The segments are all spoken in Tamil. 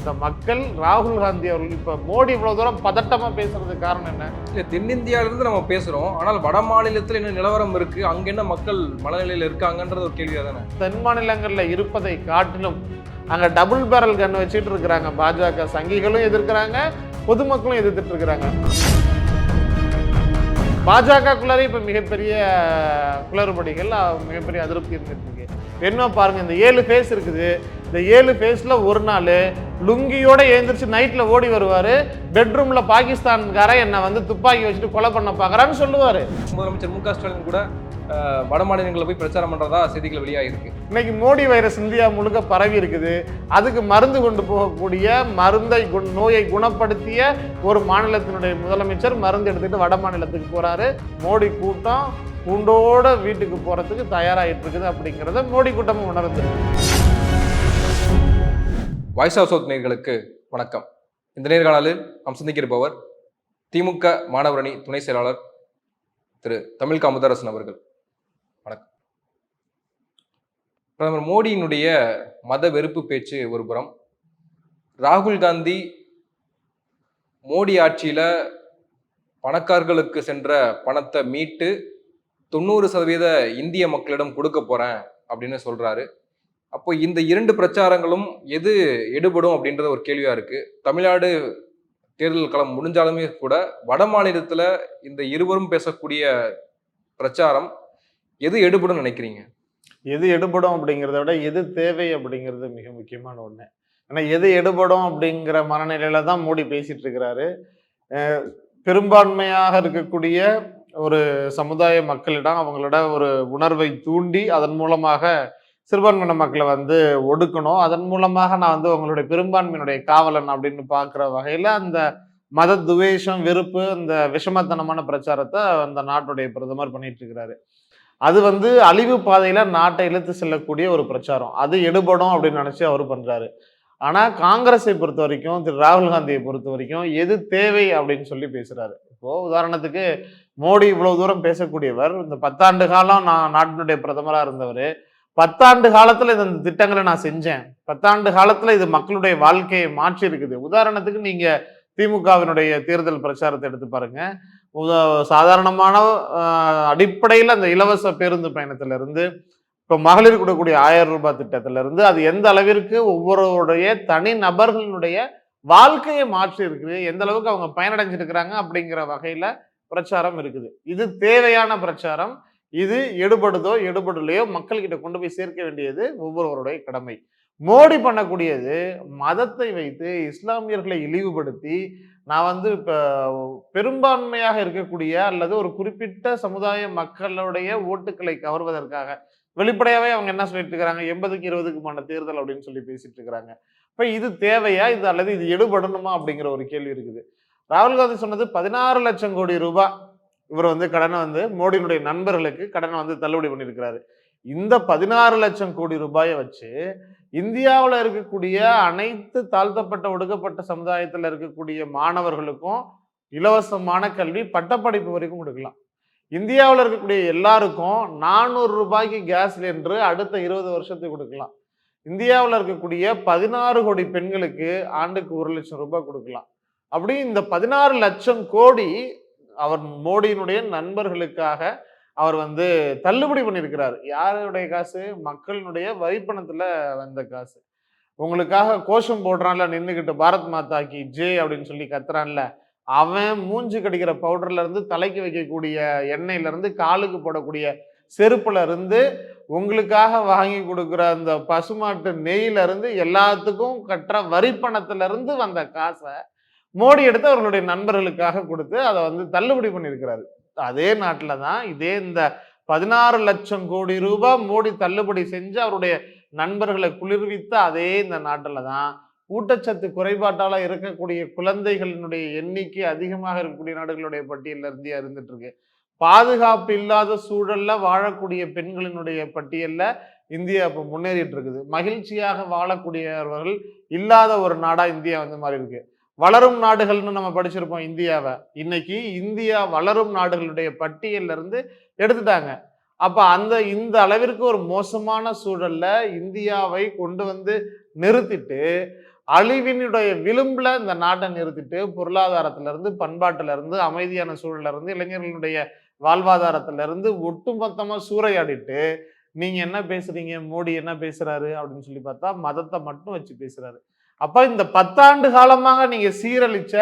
இந்த மக்கள் ராகுல் காந்தி அவர்கள் இப்ப மோடி இவ்வளவு தூரம் பதட்டமா பேசுறதுக்கு காரணம் என்ன? இல்ல, தென்னிந்தியாவிலிருந்து நம்ம பேசுறோம், ஆனால் வட மாநிலத்தில் என்ன நிலவரம் இருக்கு, அங்க என்ன மக்கள் மனநிலையில் இருக்காங்கன்றது ஒரு கேள்வியா தானே. தென் மாநிலங்கள்ல இருப்பதை காட்டிலும் அங்க டபுள் பேரல் கன் வச்சுட்டு இருக்கிறாங்க. பாஜக சங்கிகளும் எதிர்க்கிறாங்க, பொதுமக்களும் எதிர்த்துட்டு இருக்கிறாங்க. பாஜகக்குள்ளாரே இப்ப மிகப்பெரிய குளறுபடிகள், மிகப்பெரிய அதிருப்தி இருந்துட்டு இருக்கு. என்ன பாருங்க, இந்த 7 ஃபேஸ் இருக்குது. இந்த 7 ஃபேஸ்ல ஒரு நாள் லுங்கியோட எழுந்திரிச்சு நைட்ல ஓடி வருவாரு. பெட்ரூம்ல பாகிஸ்தான்கார என்ன வந்து துப்பாக்கி வச்சுட்டு கொலை பண்ண பாக்குறான்னு சொல்லுவாரு. முதலமைச்சர் மு க ஸ்டாலின் கூட வட மாநிலங்களில் போய் பிரச்சாரம் பண்றதா செய்திகள் வெளியாகிருக்கு. இன்னைக்கு மோடி வைரஸ் இந்தியா முழுக்க பரவி இருக்குது. அதுக்கு மருந்து கொண்டு போகக்கூடிய நோயை குணப்படுத்திய ஒரு மாநிலத்தினுடைய முதலமைச்சர் மருந்து எடுத்துட்டு வட மாநிலத்துக்கு போறாரு. மோடி கூட்டம் கூண்டோட வீட்டுக்கு போறதுக்கு தயாராகிட்டு இருக்குது அப்படிங்கிறத மோடி கூட்டமும் உணர்ந்துருக்கு. வாய்ஸ் ஆஃப் சவுத் நேயர்களுக்கு வணக்கம். இந்த நேர்காணலில் நாம் சந்திக்கிருப்பவர் திமுக மாணவரணி துணை செயலாளர் திரு தமிழ்கா முத்தரசன் அவர்கள். வணக்கம். பிரதமர் மோடியினுடைய மத வெறுப்பு பேச்சு ஒரு புறம், ராகுல் காந்தி மோடி ஆட்சியில பணக்காரர்களுக்கு சென்ற பணத்தை மீட்டு 90% இந்திய மக்களிடம் கொடுக்க போறேன் அப்படின்னு சொல்றாரு. அப்போ இந்த 2 பிரச்சாரங்களும் எது எடுபடும் அப்படின்றது ஒரு கேள்வியா இருக்கு. தமிழ்நாடு தேர்தல் களம் முடிஞ்சாலுமே கூட வட மாநிலத்துல இந்த இருவரும் பேசக்கூடிய பிரச்சாரம் எது எடுபடும் நினைக்கிறீங்க? எது எடுபடும் அப்படிங்கிறத விட எது தேவை அப்படிங்கிறது மிக முக்கியமான ஒண்ணு. ஏன்னா எது எடுபடும் அப்படிங்கிற மனநிலையில தான் மோடி பேசிட்டு இருக்கிறாரு. பெரும்பான்மையாக இருக்கக்கூடிய ஒரு சமுதாய மக்களிடம் அவங்களோட ஒரு உணர்வை தூண்டி அதன் மூலமாக சிறுபான்மையின மக்களை வந்து ஒடுக்கணும், அதன் மூலமாக நான் வந்து உங்களுடைய பெரும்பான்மையினுடைய காவலன் அப்படின்னு பார்க்குற வகையில் அந்த மத துவேஷம், வெறுப்பு, அந்த விஷமத்தனமான பிரச்சாரத்தை அந்த நாட்டுடைய பிரதமர் பண்ணிட்டு இருக்கிறாரு. அது வந்து அழிவு பாதையில நாட்டை இழுத்து செல்லக்கூடிய ஒரு பிரச்சாரம். அது எடுபடும் அப்படின்னு நினைச்சு அவர் பண்றாரு. ஆனா காங்கிரஸை பொறுத்த வரைக்கும், திரு ராகுல் காந்தியை பொறுத்த வரைக்கும் எது தேவை அப்படின்னு சொல்லி பேசுறாரு. இப்போ உதாரணத்துக்கு மோடி இவ்வளவு தூரம் பேசக்கூடியவர், இந்த 10 ஆண்டு காலம் நான் நாட்டினுடைய பிரதமரா இருந்தவர், 10 ஆண்டு காலத்துல இந்த திட்டங்களை நான் செஞ்சேன், 10 ஆண்டு காலத்துல இது மக்களுடைய வாழ்க்கையை மாற்றி இருக்குது. உதாரணத்துக்கு நீங்க திமுகவினுடைய தேர்தல் பிரச்சாரத்தை எடுத்து பாருங்க. சாதாரணமான அடிப்படையில் அந்த இலவச பேருந்து பயணத்துல இருந்து, இப்போ மகளிர் கொடுக்கக்கூடிய 1000 ரூபாய் திட்டத்துல இருந்து, அது எந்த அளவிற்கு ஒவ்வொருடைய தனி நபர்களுடைய வாழ்க்கையை மாற்றி இருக்குது, எந்த அளவுக்கு அவங்க பயனடைஞ்சிருக்கிறாங்க அப்படிங்கிற வகையில பிரச்சாரம் இருக்குது. இது தேவையான பிரச்சாரம். இது எடுபடுதோ எடுபடலையோ மக்கள்கிட்ட கொண்டு போய் சேர்க்க வேண்டியது ஒவ்வொருவருடைய கடமை. மோடி பண்ணக்கூடியது மதத்தை வைத்து இஸ்லாமியர்களை இழிவுபடுத்தி, நான் வந்து இப்ப பெரும்பான்மையாக இருக்கக்கூடிய அல்லது ஒரு குறிப்பிட்ட சமுதாய மக்களுடைய ஓட்டுக்களை கவர்வதற்காக வெளிப்படையாவே அவங்க என்ன சொல்லிட்டு இருக்கிறாங்க, 80க்கு 20க்குமான தேர்தல் அப்படின்னு சொல்லி பேசிட்டு இருக்கிறாங்க. இப்ப இது தேவையா, இது அல்லது இது எடுபடணுமா அப்படிங்கிற ஒரு கேள்வி இருக்குது. ராகுல் காந்தி சொன்னது 16 லட்சம் கோடி ரூபாய் இவர் வந்து கடனை வந்து மோடியினுடைய நண்பர்களுக்கு கடனை வந்து தள்ளுபடி பண்ணியிருக்கிறாரு. இந்த 16 லட்சம் கோடி ரூபாயை வச்சு இந்தியாவில் இருக்கக்கூடிய அனைத்து தாழ்த்தப்பட்ட ஒடுக்கப்பட்ட சமுதாயத்தில் இருக்கக்கூடிய மாணவர்களுக்கும் இலவசமான கல்வி, பட்டப்படிப்பு வரைக்கும் கொடுக்கலாம். இந்தியாவில் இருக்கக்கூடிய எல்லாருக்கும் 400 ரூபாய்க்கு கேஸ் சிலிண்டர் அடுத்த 20 வருஷத்துக்கு கொடுக்கலாம். இந்தியாவில் இருக்கக்கூடிய 16 கோடி பெண்களுக்கு ஆண்டுக்கு 1 லட்சம் ரூபாய் கொடுக்கலாம். அப்படி இந்த 16 லட்சம் கோடி அவர் மோடியினுடைய நண்பர்களுக்காக அவர் வந்து தள்ளுபடி பண்ணியிருக்கிறார். யாருடைய காசு? மக்களினுடைய வரிப்பணத்துல வந்த காசு. உங்களுக்காக கோஷம் போடுறான்ல, நின்றுகிட்டு பாரத் மாதா கி ஜெய் அப்படின்னு சொல்லி கத்துறான்ல, அவன் மூஞ்சி கடிக்கிற பவுடர்ல இருந்து, தலைக்கு வைக்கக்கூடிய எண்ணெயில இருந்து, காலுக்கு போடக்கூடிய செருப்புல இருந்து, உங்களுக்காக வாங்கி கொடுக்குற அந்த பசுமாட்டு நெய்யில இருந்து, எல்லாத்துக்கும் கட்டுற வரிப்பணத்துல இருந்து வந்த காசை மோடி எடுத்து அவர்களுடைய நண்பர்களுக்காக கொடுத்து அதை வந்து தள்ளுபடி பண்ணியிருக்கிறாரு. அதே நாட்டில தான் இதே இந்த 16 லட்சம் கோடி ரூபாய் மோடி தள்ளுபடி செஞ்சு அவருடைய நண்பர்களை குளிர்வித்த அதே இந்த நாட்டில தான் ஊட்டச்சத்து குறைபாட்டால இருக்கக்கூடிய குழந்தைகளினுடைய எண்ணிக்கை அதிகமாக இருக்கக்கூடிய நாடுகளுடைய பட்டியலில் இந்தியா இருந்துட்டு இருக்கு. பாதுகாப்பு இல்லாத சூழல்ல வாழக்கூடிய பெண்களினுடைய பட்டியல்ல இந்தியா இப்ப முன்னேறிட்டு இருக்குது. மகிழ்ச்சியாக வாழக்கூடியவர்கள் இல்லாத ஒரு நாடா இந்தியா வந்து மாறி இருக்கு. வளரும் நாடுகள்னு நம்ம படிச்சிருப்போம் இந்தியாவை. இன்னைக்கு இந்தியா வளரும் நாடுகளுடைய பட்டியல்ல இருந்து எடுத்துட்டாங்க. அப்ப இந்த அளவிற்கு ஒரு மோசமான சூழல்ல இந்தியாவை கொண்டு வந்து நிறுத்திட்டு அழிவினுடைய விளிம்புல இந்த நாட்டை நிறுத்திட்டு பொருளாதாரத்துல இருந்து, பண்பாட்டுல இருந்து, அமைதியான சூழல்ல இருந்து, இளைஞர்களுடைய வாழ்வாதாரத்துல இருந்து ஒட்டுமொத்தமா சூறையாடிட்டு நீங்க என்ன பேசுறீங்க, மோடி என்ன பேசுறாரு அப்படின்னு சொல்லி பார்த்தா மதத்தை மட்டும் வச்சு பேசுறாரு. அப்ப இந்த 10 ஆண்டு காலமாக நீங்க சீரழிச்ச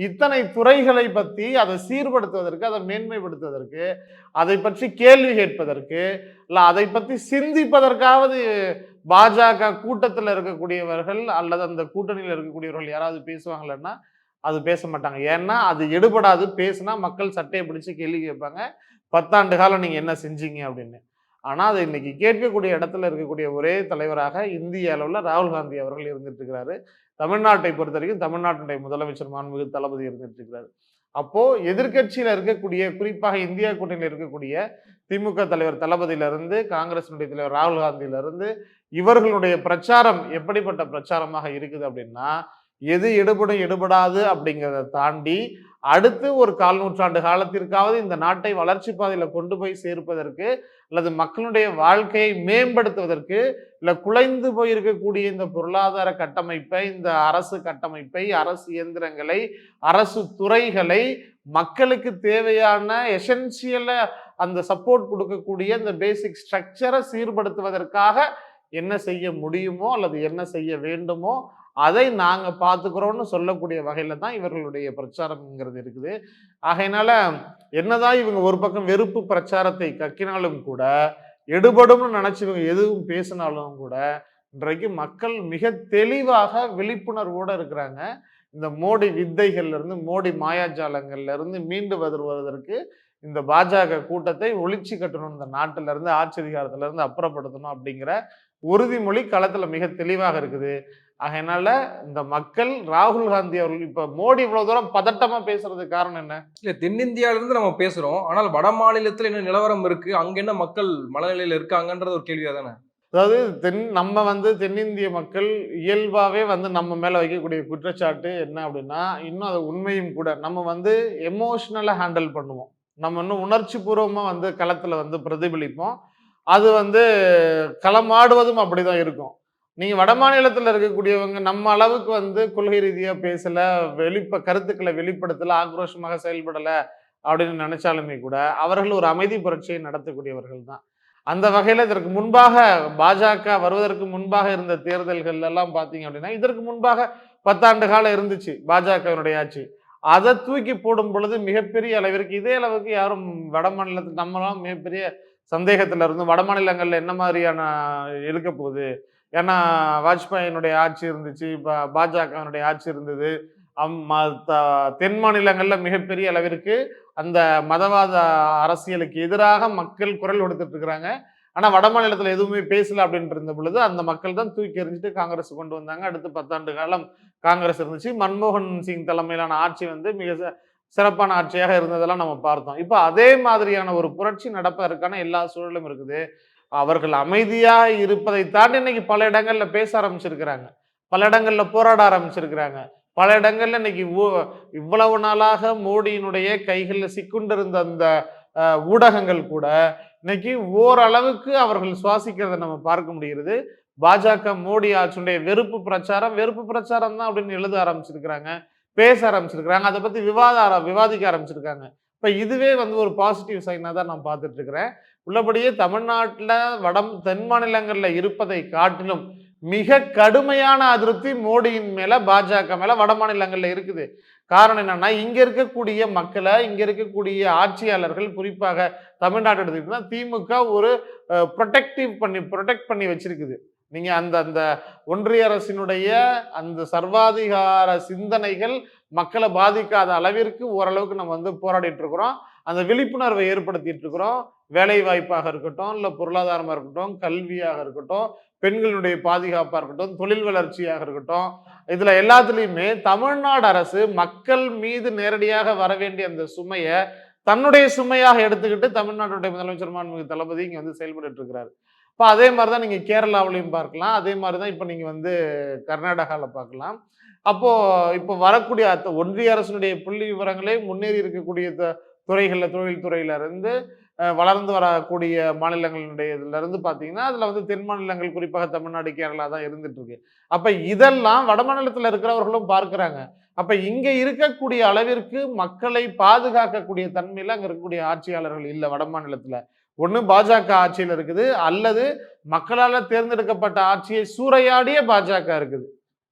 இத்தனை துறைகளை பத்தி அதை சீர்படுத்துவதற்கு, அதை மேன்மைப்படுத்துவதற்கு, அதை பற்றி கேள்வி கேட்பதற்கு, இல்ல அதை பத்தி சிந்திப்பதற்காவது பாஜக கூட்டத்தில் இருக்கக்கூடியவர்கள் அல்லது அந்த கூட்டணியில் இருக்கக்கூடியவர்கள் யாராவது பேசுவாங்களன்னா அது பேச மாட்டாங்க. ஏன்னா அது எடுபடாது. பேசுனா மக்கள் சட்டையை பிடிச்சு கேள்வி கேட்பாங்க. 10 ஆண்டு காலம் நீங்க என்ன செஞ்சீங்க அப்படின்னு. ஆனா அதை இன்னைக்கு கேட்கக்கூடிய இடத்துல இருக்கக்கூடிய ஒரே தலைவராக இந்திய அளவுல ராகுல் காந்தி அவர்கள் இருந்துட்டு இருக்கிறாரு. தமிழ்நாட்டை பொறுத்த வரைக்கும் தமிழ்நாட்டினுடைய முதலமைச்சர் மாண்புமிகு தளபதி இருந்துட்டு இருக்கிறாரு. அப்போ எதிர்க்கட்சியில இருக்கக்கூடிய, குறிப்பாக இந்தியா கூட்டணியில் இருக்கக்கூடிய திமுக தலைவர் தளபதியில இருந்து, காங்கிரசினுடைய தலைவர் ராகுல் காந்தியில இருந்து இவர்களுடைய பிரச்சாரம் எப்படிப்பட்ட பிரச்சாரமாக இருக்குது அப்படின்னா, எது எடுபடும் எடுபடாது அப்படிங்கிறத தாண்டி அடுத்து ஒரு 1/4 நூற்றாண்டு காலத்திற்காவது இந்த நாட்டை வளர்ச்சி பாதையில கொண்டு போய் சேர்ப்பதற்கு, அல்லது மக்களுடைய வாழ்க்கையை மேம்படுத்துவதற்கு, இல்ல குலைந்து போயிருக்கக்கூடிய இந்த பொருளாதார கட்டமைப்பை, இந்த அரசு கட்டமைப்பை, அரசு இயந்திரங்களை, அரசு துறைகளை மக்களுக்கு தேவையான எசென்சியல அந்த சப்போர்ட் கொடுக்கக்கூடிய இந்த பேசிக் ஸ்ட்ரக்சரை சீர்படுத்துவதற்காக என்ன செய்ய முடியுமோ அல்லது என்ன செய்ய வேண்டுமோ அதை நாங்க பார்த்துக்கிறோம்னு சொல்லக்கூடிய வகையில தான் இவர்களுடைய பிரச்சாரம்ங்கிறது இருக்குது. ஆகையினால என்னதான் இவங்க ஒரு பக்கம் வெறுப்பு பிரச்சாரத்தை கக்கினாலும் கூட, எடுபடும்னு நினைச்சு இவங்க எதுவும் பேசினாலும் கூட, இன்றைக்கு மக்கள் மிக தெளிவாக விழிப்புணர்வோட இருக்கிறாங்க. இந்த மோடி வித்தைகள்ல இருந்து, மோடி மாயாஜாலங்கள்ல இருந்து மீண்டு வருவதற்கு இந்த பாஜக கூட்டத்தை ஒழிச்சு கட்டணும், இந்த நாட்டில இருந்து ஆட்சி அதிகாரத்துல இருந்து அப்புறப்படுத்தணும் அப்படிங்கிற உறுதிமொழி களத்துல மிக தெளிவாக இருக்குது. அதனால இந்த மக்கள் ராகுல் காந்தி அவர்கள் இப்ப மோடி இவ்வளவு தூரம் பதட்டமா பேசுறதுக்கு காரணம் என்ன? இல்ல, தென்னிந்தியால இருந்து நம்ம பேசுறோம். ஆனால் வட மாநிலத்துல என்ன நிலவரம் இருக்கு, அங்க என்ன மக்கள் மனநிலையில இருக்காங்கன்றது ஒரு கேள்வியா தானே? அதாவது நம்ம தென்னிந்திய மக்கள் இயல்பாவே நம்ம மேல வைக்கக்கூடிய குற்றச்சாட்டு என்ன அப்படின்னா, இன்னும் அது உண்மையும் கூட. நம்ம எமோஷனலா ஹேண்டில் பண்ணுவோம். நம்ம இன்னும் உணர்ச்சி பூர்வமா களத்துல பிரதிபலிப்போம். அது களமாடுவதும் அப்படிதான் இருக்கும். நீங்க வட மாநிலத்துல இருக்கக்கூடியவங்க நம்ம அளவுக்கு கொள்கை ரீதியா பேசல, கருத்துக்களை வெளிப்படுத்தல, ஆக்ரோஷமாக செயல்படல அப்படின்னு நினைச்சாலுமே கூட அவர்கள் ஒரு அமைதி புரட்சியை நடத்தக்கூடியவர்கள் தான். அந்த வகையில இதற்கு முன்பாக பாஜக வருவதற்கு முன்பாக இருந்த தேர்தல்கள் எல்லாம் பாத்தீங்க அப்படின்னா, இதற்கு முன்பாக 10 ஆண்டு காலம் இருந்துச்சு பாஜகவினுடைய ஆட்சி. அதை தூக்கி போடும் பொழுது மிகப்பெரிய அளவிற்கு, இதே அளவுக்கு யாரும் வட மாநிலத்தில் நம்மளாம் மிகப்பெரிய சந்தேகத்துல இருந்து வட மாநிலங்கள்ல என்ன மாதிரியான இருக்க போகுது. ஏன்னா வாஜ்பாயினுடைய ஆட்சி இருந்துச்சு, பாஜகவினுடைய ஆட்சி இருந்தது. தென் மாநிலங்கள்ல மிகப்பெரிய அளவிற்கு அந்த மதவாத அரசியலுக்கு எதிராக மக்கள் குரல் கொடுத்துட்டு இருக்கிறாங்க. ஆனா வட மாநிலத்துல எதுவுமே பேசல அப்படின்ட்டு இருந்த பொழுது அந்த மக்கள் தான் தூக்கி எறிஞ்சிட்டு காங்கிரஸ் கொண்டு வந்தாங்க. அடுத்து 10 ஆண்டு காலம் காங்கிரஸ் இருந்துச்சு. மன்மோகன் சிங் தலைமையிலான ஆட்சி மிக சிறப்பான ஆட்சியாக இருந்ததெல்லாம் நம்ம பார்த்தோம். இப்ப அதே மாதிரியான ஒரு புரட்சி நடப்பதற்கான எல்லா சூழலும் இருக்குது. அவர்கள் அமைதியா இருப்பதை தாண்டி இன்னைக்கு பல இடங்கள்ல பேச ஆரம்பிச்சிருக்கிறாங்க, பல இடங்கள்ல போராட ஆரம்பிச்சிருக்கிறாங்க, பல இடங்கள்ல இன்னைக்கு இவ்வளவு நாளாக மோடியினுடைய கைகளில் சிக்குண்டிருந்த அந்த ஊடகங்கள் கூட இன்னைக்கு ஓரளவுக்கு அவர்கள் சுவாசிக்கிறத நம்ம பார்க்க முடிகிறது. பாஜக மோடி ஆட்சியுடைய வெறுப்பு பிரச்சாரம் தான் அப்படின்னு எழுத ஆரம்பிச்சிருக்கிறாங்க, பேச ஆரம்பிச்சிருக்கிறாங்க, அதை பத்தி விவாதிக்க ஆரம்பிச்சிருக்காங்க. இப்ப இதுவே ஒரு பாசிட்டிவ் சைனா தான் நான் பார்த்துட்டு இருக்கிறேன். உள்ளபடியே தமிழ்நாட்டில் தென் மாநிலங்கள்ல இருப்பதை காட்டிலும் மிக கடுமையான அதிருப்தி மோடியின் மேல, பாஜக மேல வட மாநிலங்கள்ல இருக்குது. காரணம் என்னன்னா, இங்க இருக்கக்கூடிய மக்களை, இங்க இருக்கக்கூடிய ஆட்சியாளர்கள், குறிப்பாக தமிழ்நாடு எடுத்துக்கிட்டா திமுக ஒரு ப்ரொடெக்ட் பண்ணி வச்சிருக்குது. நீங்க அந்த ஒன்றிய அரசினுடைய அந்த சர்வாதிகார சிந்தனைகள் மக்களை பாதிக்காத அளவிற்கு ஓரளவுக்கு நம்ம போராடிட்டு இருக்கிறோம். அந்த விழிப்புணர்வை ஏற்படுத்திட்டு இருக்கிறோம். வேலை வாய்ப்பாக இருக்கட்டும், இல்ல பொருளாதாரமா இருக்கட்டும், கல்வியாக இருக்கட்டும், பெண்களுடைய பாதுகாப்பா இருக்கட்டும், தொழில் வளர்ச்சியாக இருக்கட்டும், இதுல எல்லாத்துலயுமே தமிழ்நாடு அரசு மக்கள் மீது நேரடியாக வர வேண்டிய அந்த சுமையை தன்னுடைய சுமையாக எடுத்துக்கிட்டு தமிழ்நாட்டுடைய முதலமைச்சர் மாண்புமிகு தளபதி இங்க செயல்பட்டு இருக்கிறாரு. இப்ப அதே மாதிரிதான் நீங்க கேரளாவிலையும் பார்க்கலாம், அதே மாதிரிதான் இப்ப நீங்க கர்நாடகால பார்க்கலாம். அப்போ இப்ப வரக்கூடிய ஒன்றிய அரசினுடைய புள்ளி விவரங்களே முன்னேறி இருக்கக்கூடிய துறைகள்ல, தொழில் துறையில இருந்து வளர்ந்து வரக்கூடிய மாநிலங்களுடைய இதுல இருந்து பார்த்தீங்கன்னா, அதுல வந்து தென் மாநிலங்கள் குறிப்பாக தமிழ்நாடு, கேரளா தான் இருந்துட்டு இருக்கு. அப்ப இதெல்லாம் வடமாநிலத்தில இருக்கிறவர்களும் பார்க்கிறாங்க. அப்ப இங்க இருக்கக்கூடிய அளவிற்கு மக்களை பாதுகாக்கக்கூடிய தன்மையில அங்க இருக்கக்கூடிய ஆட்சியாளர்கள் இல்ல வடமாநிலத்தில. ஒண்ணு பாஜக ஆட்சியில இருக்குது, அல்லது மக்களால தேர்ந்தெடுக்கப்பட்ட ஆட்சியை சூறையாடிய பாஜக இருக்குது.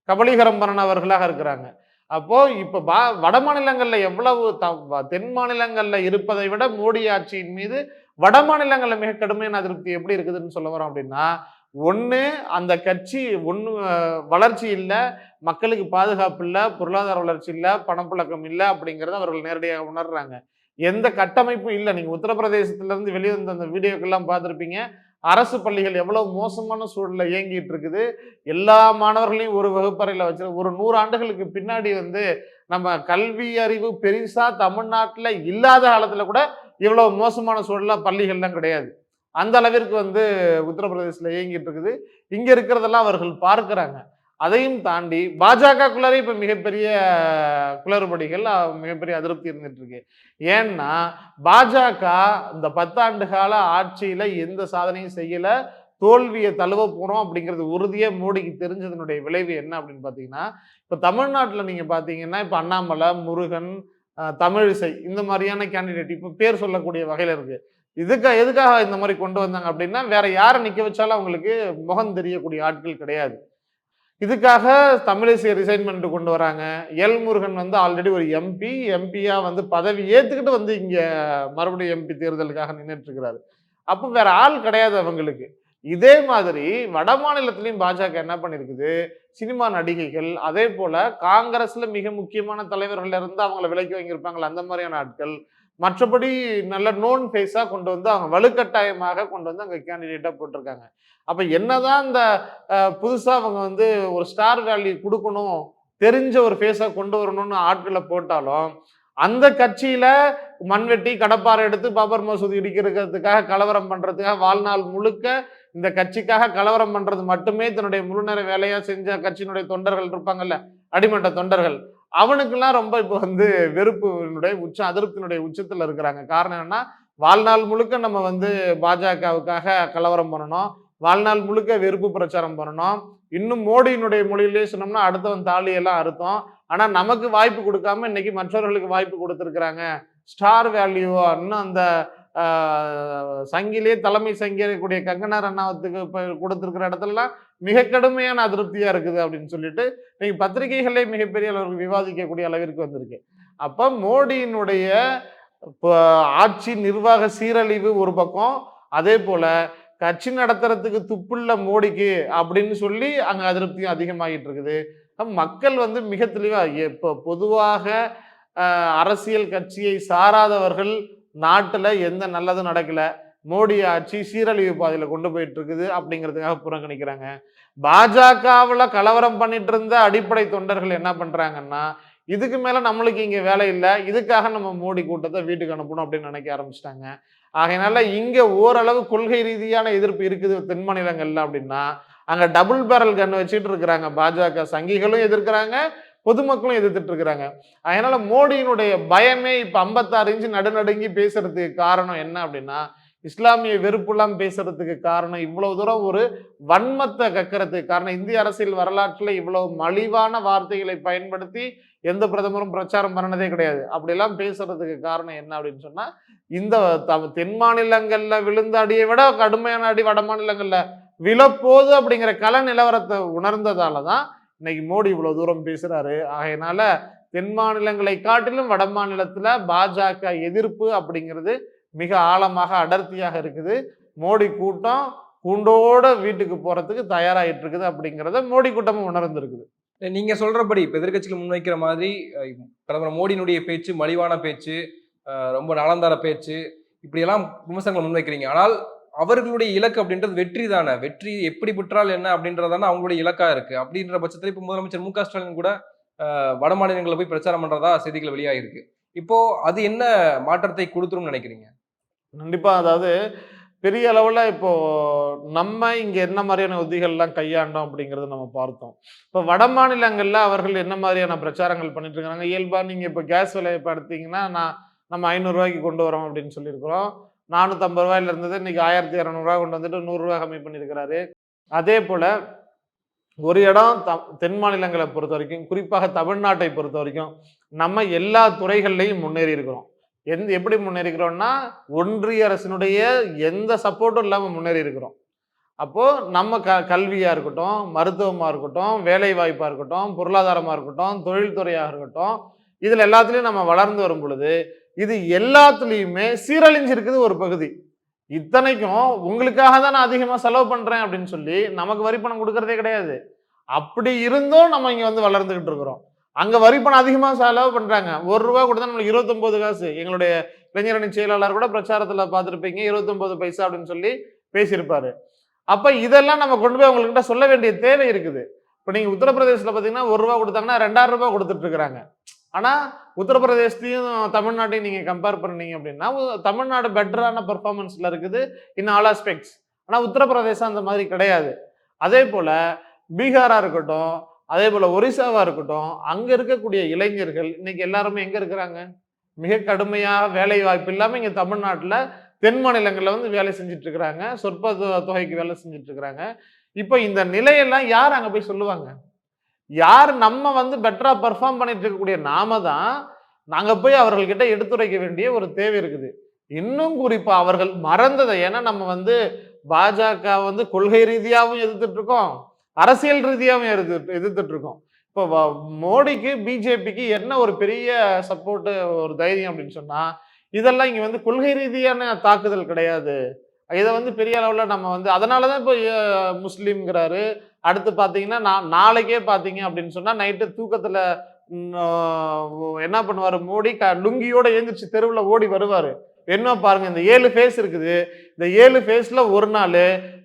கபலீகரம் பண்ணவர்களாக இருக்கிறாங்க. அப்போ இப்ப வட மாநிலங்கள்ல எவ்வளவு தென் மாநிலங்கள்ல இருப்பதை விட மோடி ஆட்சியின் மீது வட மாநிலங்கள்ல மிக கடுமையான அதிருப்தி எப்படி இருக்குதுன்னு சொல்ல வரோம் அப்படின்னா, ஒண்ணு அந்த கட்சி ஒண்ணு வளர்ச்சி இல்ல, மக்களுக்கு பாதுகாப்பு இல்ல, பொருளாதார வளர்ச்சி இல்ல, பணப்புழக்கம் இல்ல அப்படிங்கிறத அவர்கள் நேரடியாக உணர்றாங்க. எந்த கட்டமைப்பும் இல்ல. நீங்க உத்தரப்பிரதேசத்துல இருந்து வெளிய வந்த அந்த வீடியோக்கெல்லாம் பார்த்திருப்பீங்க. அரசு பள்ளிகள் எவ்வளவு மோசமான சூழல்ல இயங்கிட்டு இருக்குது. எல்லா மாணவர்களையும் ஒரு வகுப்பறையில வச்சு ஒரு 100 ஆண்டுகளுக்கு பின்னாடி வந்து நம்ம கல்வி அறிவு பெரிசா தமிழ்நாட்டுல இல்லாத காலத்துல கூட இவ்வளவு மோசமான சூழல்ல பள்ளிகள்லாம் கிடையாது. அந்த அளவிற்கு வந்து உத்தரப்பிரதேசத்துல இயங்கிட்டு இருக்குது. இங்க இருக்கிறதெல்லாம் அவர்கள் பார்க்கிறாங்க. அதையும் தாண்டி பாஜகக்குள்ளாரே இப்ப மிகப்பெரிய குளறுபடிகள், மிகப்பெரிய அதிருப்தி இருந்துட்டு இருக்கு. ஏன்னா, பாஜக இந்த 10 ஆண்டு கால ஆட்சியில எந்த சாதனையும் செய்யல. தோல்விய தழுவ போறோம் அப்படிங்கிறது உறுதியா மோடிக்கு தெரிஞ்சதனுடைய விளைவு என்ன அப்படின்னு பார்த்தீங்கன்னா, இப்ப தமிழ்நாட்டுல நீங்க பார்த்தீங்கன்னா, இப்ப அண்ணாமலை, முருகன், தமிழிசை இந்த மாரியான கேண்டிடேட் இப்ப பேர் சொல்லக்கூடிய வகையில இருக்கு. எதுக்காக இந்த மாரி கொண்டு வந்தாங்க அப்படின்னா, வேற யார நிக்க வச்சாலும் அவங்களுக்கு முகம் தெரியக்கூடிய ஆட்கள் கிடையாது. இதுக்காக தமிழிசைய ரிசைன் பண்ணிட்டு கொண்டு வராங்க. எல் முருகன் வந்து ஆல்ரெடி ஒரு எம்பியா வந்து பதவி ஏத்துக்கிட்டு வந்து இங்க மறுபடியும் எம்பி தேர்தலுக்காக நின்னுட்டு இருக்கிறாரு. அப்ப வேற ஆள் கிடையாது அவங்களுக்கு. இதே மாதிரி வட மாநிலத்திலயும் பாஜக என்ன பண்ணியிருக்குது, சினிமா நடிகைகள், அதே போல காங்கிரஸ்ல மிக முக்கியமான தலைவர்கள்ல இருந்து அவங்கள விலக்கி வாங்கியிருப்பாங்கல்ல, அந்த மாதிரியான ஆட்கள். மற்றபடி நல்ல நோன் ஃபேஸா கொண்டு வந்து அவங்க வலுக்கட்டாயமாக கொண்டு வந்து அங்க கேண்டிடேட்டா போட்டிருக்காங்க. அப்ப என்னதான் இந்த புதுசா அவங்க வந்து ஒரு ஸ்டார் வேல்யூ குடுக்கணும், தெரிஞ்ச ஒரு ஃபேஸா கொண்டு வரணும்னு ஆட்கள போட்டாலும், அந்த கட்சியில மண்வெட்டி, கடப்பாரை எடுத்து பாபர் மசூதி இடிக்கிறதுக்காக கலவரம் பண்றதுக்காக வாழ்நாள் முழுக்க இந்த கட்சிக்காக கலவரம் பண்றது மட்டுமே தன்னுடைய முழுநேர வேலையா செஞ்ச கட்சியினுடைய தொண்டர்கள் இருப்பாங்கல்ல, அடிமட்ட தொண்டர்கள். அவனுக்கெல்லாம் ரொம்ப இப்ப வந்து வெறுப்பினுடைய உச்சம், அதிருப்தியினுடைய உச்சத்துல இருக்கிறாங்க. காரணம் என்னன்னா, வாழ்நாள் முழுக்க நம்ம வந்து பாஜகவுக்காக கலவரம் பண்ணணும். வாழ்நாள் முழுக்க வெறுப்பு பிரச்சாரம் பண்ணணும். இன்னும் மோடியினுடைய மொழியிலேயே சொன்னோம்னா, அடுத்தவன் தாலியெல்லாம் அறுத்தோம். ஆனா நமக்கு வாய்ப்பு குடுக்காம இன்னைக்கு மற்றவர்களுக்கு வாய்ப்பு குடுத்திருக்கிறாங்க. ஸ்டார் வேல்யூவா இன்னும் அந்த சங்கிலே தலைமை சங்கியா இருக்கக்கூடிய கங்கனா ரனாவத்துக்கு இப்ப குடுத்திருக்கிற இடத்துலலாம் மிக கடுமையான அதிருப்தியா இருக்குது அப்படின்னு சொல்லிட்டு, இன்னைக்கு பத்திரிகைகளே மிகப்பெரிய அளவுக்கு விவாதிக்கக்கூடிய அளவிற்கு வந்திருக்கு. அப்ப மோடியினுடைய இப்ப ஆட்சி நிர்வாக சீரழிவு ஒரு பக்கம், அதே போல கட்சி நடத்துறதுக்கு துப்புள்ள மோடிக்கு அப்படின்னு சொல்லி அங்க அதிருப்தியும் அதிகமாகிட்டு இருக்குது. மக்கள் வந்து மிக தெளிவா இப்ப பொதுவாக அரசியல் கட்சியை சாராதவர்கள் நாட்டுல எந்த நல்லதும் நடக்கல. மோடி ஆட்சி சீரழிவு பாதையில கொண்டு போயிட்டு இருக்குது அப்படிங்கிறதுக்காக புறக்கணிக்கிறாங்க. பாஜகவுல கலவரம் பண்ணிட்டு இருந்த அடிப்படை தொண்டர்கள் என்ன பண்றாங்கன்னா, இதுக்கு மேல நம்மளுக்கு இங்க வேலை இல்ல. இதுக்காக நம்ம மோடி கூட்டத்தை வீட்டுக்கு அனுப்பணும் அப்படின்னு நினைக்க ஆரம்பிச்சிட்டாங்க. ஆகையினால இங்க ஓரளவு கொள்கை ரீதியான எதிர்ப்பு இருக்குது தென் மாநிலங்கள்ல அப்படின்னா, அங்க டபுள் பேரல் கன் வச்சுட்டு இருக்கிறாங்க. பாஜக சங்கிகளும் எதிர்க்கிறாங்க, பொதுமக்களும் எதிர்த்துட்டு இருக்கிறாங்க. அதனால மோடியினுடைய பயமே இப்ப 56 இன்ச்சு நடுநடுங்கி பேசுறதுக்கு காரணம் என்ன அப்படின்னா, இஸ்லாமிய வெறுப்புலாம் பேசுறதுக்கு காரணம், இவ்வளவு தூரம் ஒரு வன்மத்தை கக்கிறதுக்கு காரணம், இந்திய அரசியல் வரலாற்றுல இவ்வளவு மலிவான வார்த்தைகளை பயன்படுத்தி எந்த பிரதமரும் பிரச்சாரம் பண்ணனதே கிடையாது. அப்படியெல்லாம் பேசுறதுக்கு காரணம் என்ன அப்படின்னு சொன்னா, இந்த தென் மாநிலங்கள்ல விழுந்த அடியை விட கடுமையான அடி வட மாநிலங்கள்ல விழப்போகுது அப்படிங்கிற கள நிலவரத்தை உணர்ந்ததாலதான் இன்னைக்கு மோடி இவ்வளவு தூரம் பேசுறாரு. ஆகையினால தென் மாநிலங்களை காட்டிலும் வட மாநிலத்துல பாஜக எதிர்ப்பு அப்படிங்கிறது மிக ஆழமாக அடர்த்தியாக இருக்குது. மோடி கூட்டம் கூண்டோட வீட்டுக்கு போறதுக்கு தயாராகிட்டு இருக்குது அப்படிங்கிறத மோடி கூட்டமும் உணர்ந்திருக்குது. நீங்க சொல்றபடி இப்ப எதிர்க்கட்சிகள் முன்வைக்கிற மாதிரி பிரதமர் மோடியினுடைய பேச்சு மலிவான பேச்சு, ரொம்ப நலந்தார பேச்சு, இப்படியெல்லாம் விமர்சனங்களை முன்வைக்கிறீங்க. ஆனால் அவர்களுடைய இலக்கு அப்படின்றது வெற்றி தானே. வெற்றி எப்படி பெற்றால் என்ன அப்படின்றதான அவங்களுடைய இலக்கா இருக்கு. அப்படின்ற பட்சத்தில் இப்போ முதலமைச்சர் மு.க. ஸ்டாலின் கூட வட மாநிலங்களில் போய் பிரச்சாரம் பண்றதா செய்திகள் வெளியாகிருக்கு. இப்போ அது என்ன மாற்றத்தை கொடுத்துரும் நினைக்கிறீங்க? கண்டிப்பா. அதாவது பெரிய அளவுல இப்போ நம்ம இங்க என்ன மாதிரியான உத்திகள்லாம் கையாண்டோம் அப்படிங்கறத நம்ம பார்த்தோம். இப்ப வட மாநிலங்கள்ல அவர்கள் என்ன மாதிரியான பிரச்சாரங்கள் பண்ணிட்டு இருக்காங்க. இயல்பா நீங்க இப்ப கேஸ் விலையை பார்த்தீங்கன்னா, நம்ம 500 ரூபாய்க்கு கொண்டு வரோம் அப்படின்னு சொல்லியிருக்கிறோம். 450 இருந்தது இன்னைக்கு 1200 கொண்டு வந்துட்டு 100 கம்மி பண்ணியிருக்கிறாரு. அதே போல ஒரு இடம் தென் மாநிலங்களை பொறுத்த வரைக்கும், குறிப்பாக தமிழ்நாட்டை பொறுத்த வரைக்கும், நம்ம எல்லா துறைகள்லையும் முன்னேறி இருக்கிறோம். எப்படி முன்னேறி இருக்கிறோம்னா, ஒன்றிய அரசினுடைய எந்த சப்போர்ட்டும் இல்லாம முன்னேறி இருக்கிறோம். அப்போ நம்ம கல்வியா இருக்கட்டும், மருத்துவமா இருக்கட்டும், வேலை வாய்ப்பா இருக்கட்டும், பொருளாதாரமா இருக்கட்டும், தொழில்துறையாக இருக்கட்டும், இதுல எல்லாத்துலயும் நம்ம வளர்ந்து வரும் பொழுது, இது எல்லாத்துலயுமே சீரழிஞ்சிருக்குது ஒரு பகுதி. இத்தனைக்கும் உங்களுக்காக தான் நான் அதிகமா செலவு பண்றேன் அப்படின்னு சொல்லி நமக்கு வரி பணம் கொடுக்கறதே கிடையாது. அப்படி இருந்தும் நம்ம இங்க வந்து வளர்ந்துகிட்டு இருக்கிறோம். அங்க வரி பணம் அதிகமா செலவு பண்றாங்க. ₹1 கொடுத்தா நம்மளுக்கு 29 காசு. எங்களுடைய இளைஞரணி செயலாளர் கூட பிரச்சாரத்துல பார்த்திருப்பீங்க. 29 பைசா அப்படின்னு சொல்லி பேசியிருப்பாரு. அப்ப இதெல்லாம் நம்ம கொண்டு போய் அவங்ககிட்ட சொல்ல வேண்டிய தேவை இருக்குது. இப்ப நீங்க உத்தரப்பிரதேசத்துல பாத்தீங்கன்னா ₹1 கொடுத்தாங்கன்னா ₹2000 கொடுத்துட்டு இருக்காங்க. ஆனா உத்தரப்பிரதேசத்தையும் தமிழ்நாட்டையும் நீங்க கம்பேர் பண்ணீங்க அப்படின்னா தமிழ்நாடு பெட்டரான பெர்ஃபார்மன்ஸ்ல இருக்குது இன் ஆல் ஆஸ்பெக்ட்ஸ். ஆனா உத்தரப்பிரதேசம் அந்த மாதிரி கிடையாது. அதே போல பீகாரா இருக்கட்டும், அதே போல ஒரிசாவா இருக்கட்டும், அங்க இருக்கக்கூடிய இளைஞர்கள் இன்னைக்கு எல்லாருமே எங்க இருக்கிறாங்க? மிக கடுமையா வேலை வாய்ப்பு இல்லாம இங்க தமிழ்நாட்டுல தென் மாநிலங்கள்ல வந்து வேலை செஞ்சுட்டு இருக்கிறாங்க. சொற்ப தொகைக்கு வேலை செஞ்சுட்டு இருக்கிறாங்க. இப்ப இந்த நிலையெல்லாம் யார் அங்க போய் சொல்லுவாங்க? யார் நம்ம வந்து பெட்டரா பெர்ஃபார்ம் பண்ணிட்டு இருக்கக்கூடிய நாம தான் நாங்க போய் அவர்கள்கிட்ட எடுத்துரைக்க வேண்டிய ஒரு தேவை இருக்குது. இன்னும் குறிப்பா அவர்கள் மறந்ததை, ஏன்னா நம்ம வந்து பாஜக வந்து கொள்கை ரீதியாகவும் எதிர்த்துட்டு இருக்கோம், அரசியல் ரீதியாகவும் எதிர்த்துட்டு இருக்கோம். இப்போ மோடிக்கு பிஜேபிக்கு என்ன ஒரு பெரிய சப்போர்ட், ஒரு தைரியம் அப்படின்னு சொன்னா, இதெல்லாம் இங்க வந்து கொள்கை ரீதியான தாக்குதல் கிடையாது. இதை வந்து பெரிய அளவுல நம்ம வந்து அதனாலதான் இப்போ முஸ்லீம்ங்கிறாரு. அடுத்து பாத்தீங்கன்னா நாளைக்கே பாத்தீங்க அப்படின்னு சொன்னா நைட்டு தூக்கத்துல என்ன பண்ணுவாரு மோடி, லுங்கியோட எழுந்திரிச்சு தெருவுல ஓடி வருவாரு. என்ன பாருங்க, இந்த 7 ஃபேஸ் இருக்குது. இந்த 7 ஃபேஸ்ல ஒரு நாள்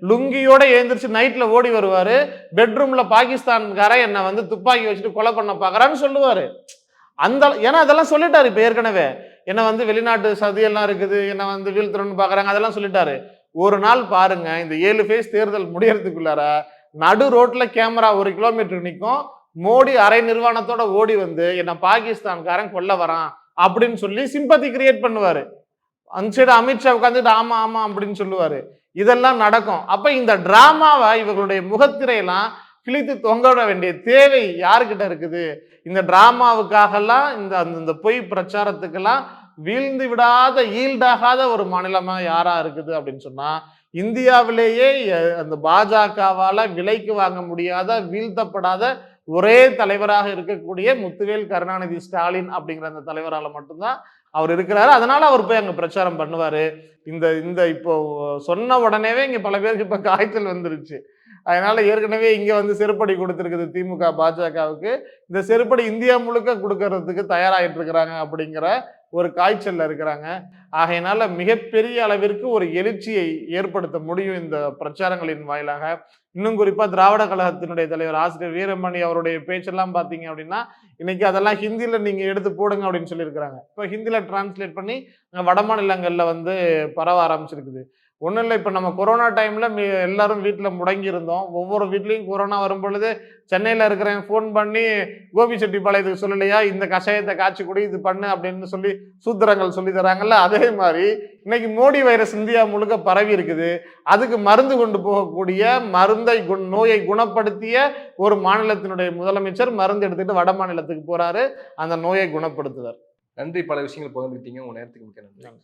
லுங்கியோட எழுந்திரிச்சு நைட்ல ஓடி வருவாரு. பெட்ரூம்ல பாகிஸ்தான்காரன் என்ன வந்து துப்பாக்கி வச்சுட்டு கொலை பண்ண பாக்குறான்னு சொல்லுவாரு. அந்த ஏன்னா அதெல்லாம் சொல்லிட்டாரு. இப்ப ஏற்கனவே என்ன வந்து வெளிநாட்டு சதியெல்லாம் இருக்குது, என்ன வந்து வீழ்த்தணும்னு பாக்குறாங்க, அதெல்லாம் சொல்லிட்டாரு. ஒரு நாள் பாருங்க, இந்த 7 ஃபேஸ் தேர்தல் முடியறதுக்குள்ளார நடு ரோட்ல கேமரா 1 கிலோமீட்டர் நிற்கும். மோடி அரை நிர்வாணத்தோட ஓடி வந்து என்ன பாகிஸ்தான்காரன் கொல்ல வரான் அப்படின்னு சொல்லி சிம்பத்தி கிரியேட் பண்ணுவாரு. அந்த சைடு அமித்ஷா உட்காந்துட்டு ஆமா ஆமா அப்படின்னு சொல்லுவாரு. இதெல்லாம் நடக்கும். அப்ப இந்த டிராமாவை இவர்களுடைய முகத்திரையெல்லாம் கிழித்து தொங்க வேண்டிய தேவை யாருக்கிட்ட இருக்குது? இந்த டிராமாவுக்காகலாம் இந்த பொய் பிரச்சாரத்துக்கெல்லாம் வீழ்ந்து விடாத ஈல்டாகாத ஒரு மாநிலமா யாரா இருக்குது அப்படின்னு சொன்னா, இந்தியாவிலேயே அந்த பாஜகவால விலைக்கு வாங்க முடியாத, வீழ்த்தப்படாத ஒரே தலைவராக இருக்கக்கூடிய முத்துவேல் கருணாநிதி ஸ்டாலின் அப்படிங்கிற அந்த தலைவரால மட்டும்தான் அவர் இருக்கிறாரு. அதனால அவர் போய் அங்க பிரச்சாரம் பண்ணுவாரு. இந்த இந்த இப்போ சொன்ன உடனேவே இங்க பல பேருக்கு இப்ப காய்ச்சல் வந்துருச்சு. அதனால ஏற்கனவே இங்க வந்து செருப்படி கொடுத்திருக்குது திமுக பாஜகவுக்கு. இந்த செருப்படி இந்தியா முழுக்க கொடுக்கறதுக்கு தயாராகிட்டு இருக்கிறாங்க அப்படிங்கிற ஒரு காய்ச்சல்ல இருக்கிறாங்க. ஆகையினால மிகப்பெரிய அளவிற்கு ஒரு எழுச்சியை ஏற்படுத்த முடியும் இந்த பிரச்சாரங்களின் வாயிலாக. இன்னும் குறிப்பா திராவிட கழகத்தினுடைய தலைவர் ஆசிரியர் வீரமணி அவருடைய பேச்செல்லாம் பாத்தீங்க அப்படின்னா, இன்னைக்கு அதெல்லாம் ஹிந்தியில நீங்க எடுத்து போடுங்க அப்படின்னு சொல்லியிருக்கிறாங்க. இப்போ ஹிந்தியில டிரான்ஸ்லேட் பண்ணி வட மாநிலங்கள்ல வந்து பரவ ஆரம்பிச்சிருக்குது. ஒன்றும் இல்லை, இப்போ நம்ம கொரோனா டைம்ல எல்லாரும் வீட்டில் முடங்கி இருந்தோம். ஒவ்வொரு வீட்லையும் கொரோனா வரும் பொழுது சென்னையில் இருக்கிறவன் ஃபோன் பண்ணி கோபிச்செட்டிப்பாளையத்துக்கு சொல்லலையா இந்த கஷாயத்தை காய்ச்சி குடி, இது பண்ணு அப்படின்னு சொல்லி சூத்திரங்கள் சொல்லி தராங்கல்ல, அதே மாதிரி இன்னைக்கு மோடி வைரஸ் இந்தியா முழுக்க பரவி இருக்குது. அதுக்கு மருந்து கொண்டு போகக்கூடிய நோயை குணப்படுத்திய ஒரு மாநிலத்தினுடைய முதலமைச்சர் மருந்து எடுத்துட்டு வட மாநிலத்துக்கு போறாரு அந்த நோயை குணப்படுத்துவார். நன்றி, பல விஷயங்கள் பகிர்ந்துக்கிட்டீங்க. உங்க நேரத்துக்கு மிக்க நன்றி.